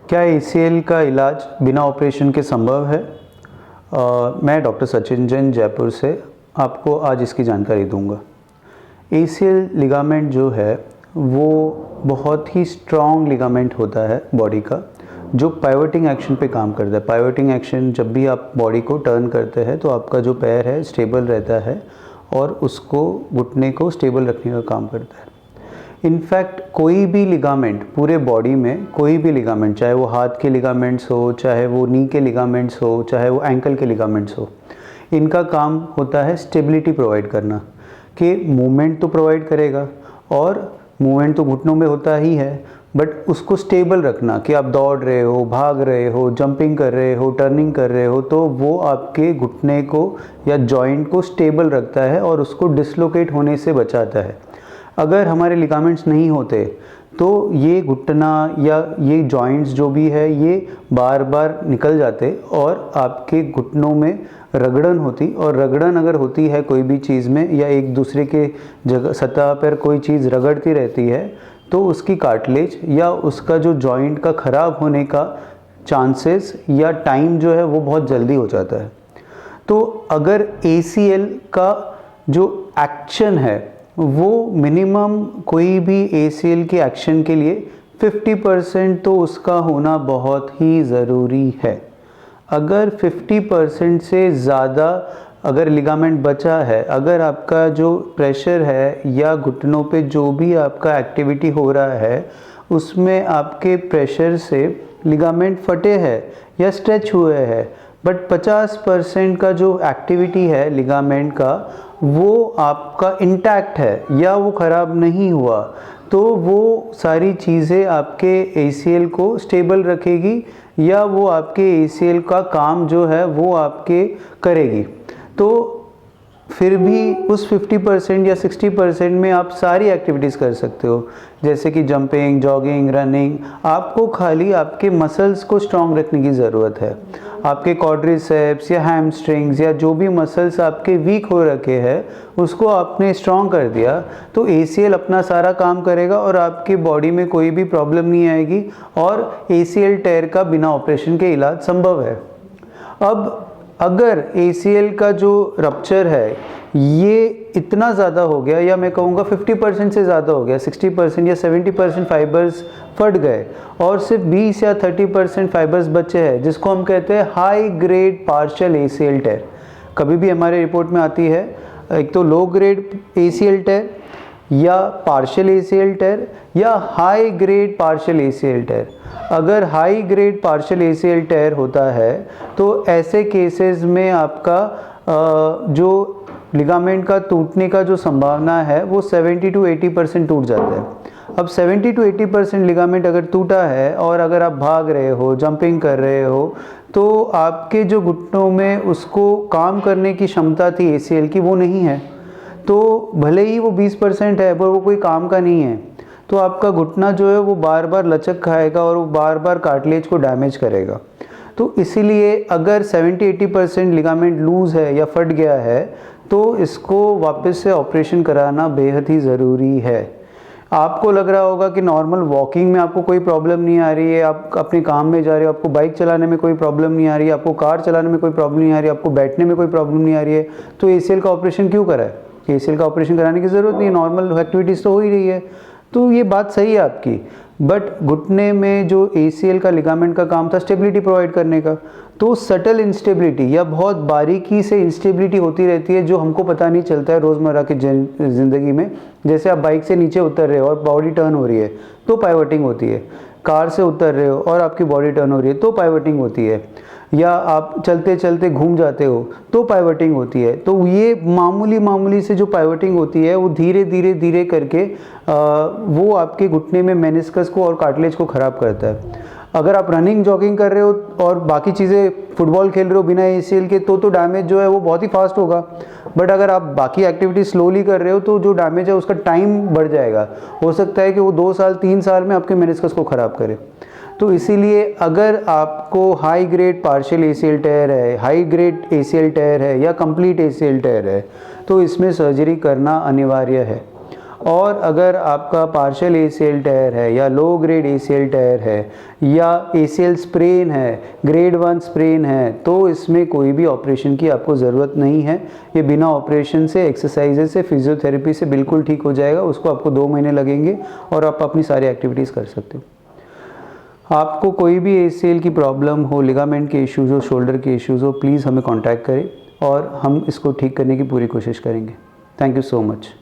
क्या ACL का इलाज बिना ऑपरेशन के संभव है? मैं डॉक्टर सचिन जैन जयपुर से आपको आज इसकी जानकारी दूंगा। ACL लिगामेंट जो है वो बहुत ही स्ट्रॉन्ग लिगामेंट होता है बॉडी का, जो पाइवटिंग एक्शन पे काम करता है। पाइवटिंग एक्शन, जब भी आप बॉडी को टर्न करते हैं तो आपका जो पैर है स्टेबल रहता है और उसको, घुटने को स्टेबल रखने का काम करता है। इनफैक्ट कोई भी लिगामेंट पूरे बॉडी में, कोई भी लिगामेंट, चाहे वो हाथ के लिगामेंट्स हो, चाहे वो नी के लिगामेंट्स हो, चाहे वो एंकल के लिगामेंट्स हो, इनका काम होता है स्टेबिलिटी प्रोवाइड करना। कि मूवमेंट तो प्रोवाइड करेगा, और मूवमेंट तो घुटनों में होता ही है, बट उसको स्टेबल रखना कि आप दौड़ रहे हो, भाग रहे हो, जंपिंग कर रहे हो, टर्निंग कर रहे हो, तो वो आपके घुटने को या जॉइंट को स्टेबल रखता है और उसको डिसलोकेट होने से बचाता है। अगर हमारे लिगामेंट्स नहीं होते तो ये घुटना या ये जॉइंट्स जो भी है ये बार बार निकल जाते और आपके घुटनों में रगड़न होती, और रगड़न अगर होती है कोई भी चीज़ में या एक दूसरे के जगह सतह पर कोई चीज़ रगड़ती रहती है तो उसकी कार्टिलेज या उसका जो जॉइंट का ख़राब होने का चांसेस या टाइम जो है वो बहुत जल्दी हो जाता है। तो अगर ACL का जो एक्शन है वो मिनिमम, कोई भी ACL के एक्शन के लिए 50% तो उसका होना बहुत ही ज़रूरी है। अगर 50% से ज़्यादा अगर लिगामेंट बचा है, अगर आपका जो प्रेशर है या घुटनों पे जो भी आपका एक्टिविटी हो रहा है उसमें आपके प्रेशर से लिगामेंट फटे हैं या स्ट्रेच हुए हैं, बट 50% का जो एक्टिविटी है लिगामेंट का वो आपका इंटैक्ट है या वो ख़राब नहीं हुआ, तो वो सारी चीज़ें आपके ACL को स्टेबल रखेगी या वो आपके ACL का काम जो है वो आपके करेगी। तो फिर भी उस 50% या 60% में आप सारी एक्टिविटीज़ कर सकते हो, जैसे कि जंपिंग, जॉगिंग, रनिंग। आपको खाली आपके मसल्स को स्ट्रॉन्ग रखने की ज़रूरत है। आपके क्वाड्रिसेप्स या हैमस्ट्रिंग्स या जो भी मसल्स आपके वीक हो रखे हैं उसको आपने स्ट्रॉन्ग कर दिया तो ACL अपना सारा काम करेगा और आपकी बॉडी में कोई भी प्रॉब्लम नहीं आएगी, और ACL टेयर का बिना ऑपरेशन के इलाज संभव है। अब अगर ACL का जो रप्चर है ये इतना ज़्यादा हो गया, या मैं कहूँगा 50% से ज़्यादा हो गया, 60% या 70% फाइबर्स फट गए और सिर्फ 20 या 30% फाइबर्स बचे हैं, जिसको हम कहते हैं हाई ग्रेड पार्शियल ACL टेयर। कभी भी हमारे रिपोर्ट में आती है एक तो लो ग्रेड ACL टेयर या पार्शियल ACL टेयर या हाई ग्रेड पार्शियल ACL टेयर। अगर हाई ग्रेड पार्शियल ACL टेयर होता है तो ऐसे केसेस में आपका जो लिगामेंट का टूटने का जो संभावना है वो 70 to 80% टूट जाता है। अब 70 to 80% लिगामेंट अगर टूटा है और अगर आप भाग रहे हो, जंपिंग कर रहे हो, तो आपके जो घुटनों में उसको काम करने की क्षमता थी ACL की वो नहीं है। तो भले ही वो 20% है पर वो कोई काम का नहीं है, तो आपका घुटना जो है वो बार बार लचक खाएगा और वो बार बार कार्टिलेज को डैमेज करेगा। तो इसीलिए अगर 70-80% लिगामेंट लूज़ है या फट गया है तो इसको वापस से ऑपरेशन कराना बेहद ही ज़रूरी है। आपको लग रहा होगा कि नॉर्मल वॉकिंग में आपको कोई प्रॉब्लम नहीं आ रही है, आप अपने काम में जा रहे हो, आपको बाइक चलाने में कोई प्रॉब्लम नहीं आ रही है, आपको कार चलाने में कोई प्रॉब्लम नहीं आ रही है, आपको बैठने में कोई प्रॉब्लम नहीं आ रही है, तो ACL का ऑपरेशन क्यों करा है? ACL का ऑपरेशन कराने की ज़रूरत नहीं है, नॉर्मल एक्टिविटीज़ तो हो ही रही है। तो ये बात सही है आपकी, बट घुटने में जो ACL का लिगामेंट का काम था स्टेबिलिटी प्रोवाइड करने का, तो सटल इंस्टेबिलिटी या बहुत बारीकी से इंस्टेबिलिटी होती रहती है जो हमको पता नहीं चलता है रोज़मर्रा की ज़िंदगी में। जैसे आप बाइक से नीचे उतर रहे हो और बॉडी टर्न हो रही है तो पाइवटिंग होती है, कार से उतर रहे हो और आपकी बॉडी टर्न हो रही है तो पाइवटिंग होती है, या आप चलते चलते घूम जाते हो तो पाइवटिंग होती है। तो ये मामूली से जो पाइवटिंग होती है वो धीरे धीरे करके वो आपके घुटने में मेनिस्कस को और कार्टिलेज को ख़राब करता है। अगर आप रनिंग, जॉगिंग कर रहे हो और बाकी चीज़ें, फुटबॉल खेल रहे हो बिना ACL के, तो डैमेज जो है वो बहुत ही फास्ट होगा, बट अगर आप बाकी एक्टिविटी स्लोली कर रहे हो तो जो डैमेज है उसका टाइम बढ़ जाएगा। हो सकता है कि वो 2 साल 3 साल में आपके मेनिस्कस को ख़राब करे। तो इसीलिए अगर आपको हाई ग्रेड पार्शियल ACL टेयर है, हाई ग्रेड ACL टेयर है या कंप्लीट ACL टेयर है तो इसमें सर्जरी करना अनिवार्य है। और अगर आपका पार्शियल ACL टेयर है या लो ग्रेड ACL टेयर है या ACL स्प्रेन है, ग्रेड 1 स्प्रेन है, तो इसमें कोई भी ऑपरेशन की आपको ज़रूरत नहीं है। ये बिना ऑपरेशन से, एक्सरसाइजेज से, फिजियोथेरेपी से बिल्कुल ठीक हो जाएगा। उसको आपको 2 महीने लगेंगे और आप अपनी सारी एक्टिविटीज़ कर सकते हो। आपको कोई भी ACL की प्रॉब्लम हो, लिगामेंट के इश्यूज़ हो, शोल्डर के इश्यूज़ हो, प्लीज़ हमें कॉन्टैक्ट करें और हम इसको ठीक करने की पूरी कोशिश करेंगे। Thank you so much.